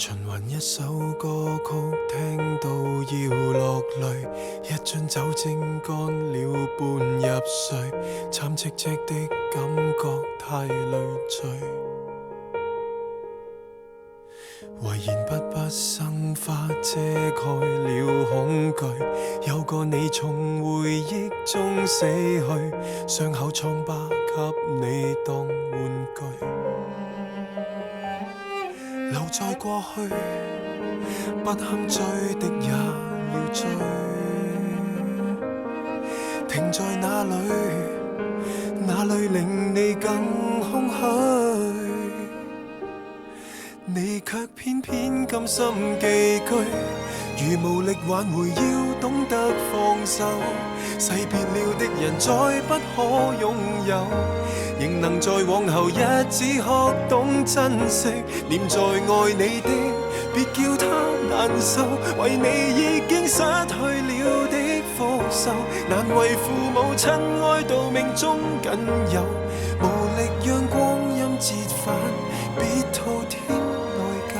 循環一首歌曲，聽到要落淚，一樽酒精乾了半入睡，慘戚戚的感覺太累贅。遺言不不生花遮蓋了恐懼，有個你從回憶中死去，傷口瘡疤給你當玩具。留在過去，不堪追的也要追。停在哪裏，哪裏令你更空虛？你卻偏偏甘心寄居，如無力挽回，要懂得放手。誓別了的人再不可擁有，仍能在往後日子學懂珍惜。念在愛你的，別叫他難受，為你已經失去了的福壽，難為父母親哀悼命中僅有，無力讓光陰折返，別滔天內疚。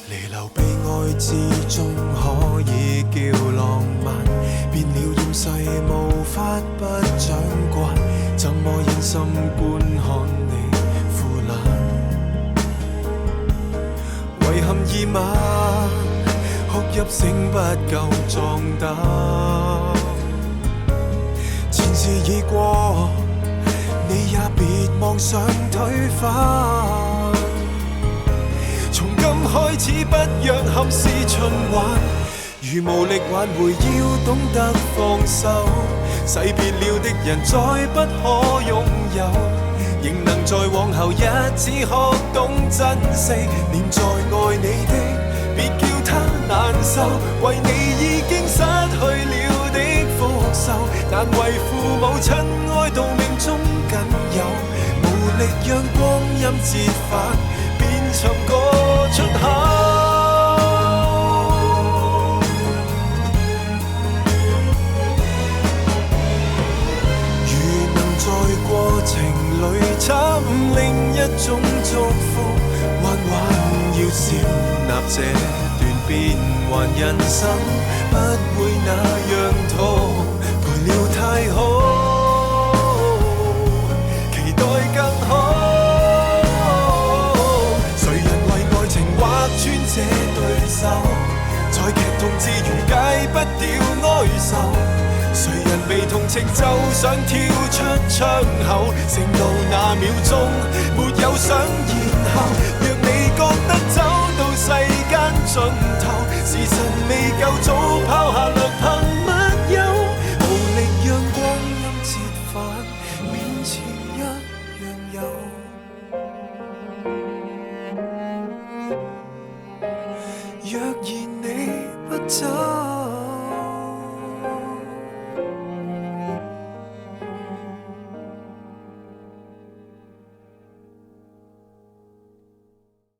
離流悲哀之中可以叫浪漫，變了厭世無法不長慣，怎麼忍心觀看你腐爛？遺憾已晚，哭泣聲不夠壯膽，前事已過，你也別妄想推翻。從今開始不讓憾事循環，如無力挽回要懂得放手，誓別了的人再不可擁有，仍能在往後日子學懂珍惜。念在愛你的，別叫他難受，為你已經失去了的福壽，難為父母親哀悼命中僅有，無力讓光陰折返，便尋個出口。如能在過程裏參另一種祝福，還要接納這段變幻人生，不會那樣痛，陪了太好，期待更好。穿這對手，在劇痛之餘戒不掉哀愁，誰人被同情就想跳出窗口，剩到那秒鐘沒有想然後，若你覺得走到世間盡頭，時辰未夠早拋下略憑密友，無力讓光陰折返，面前一樣有。若然你不走。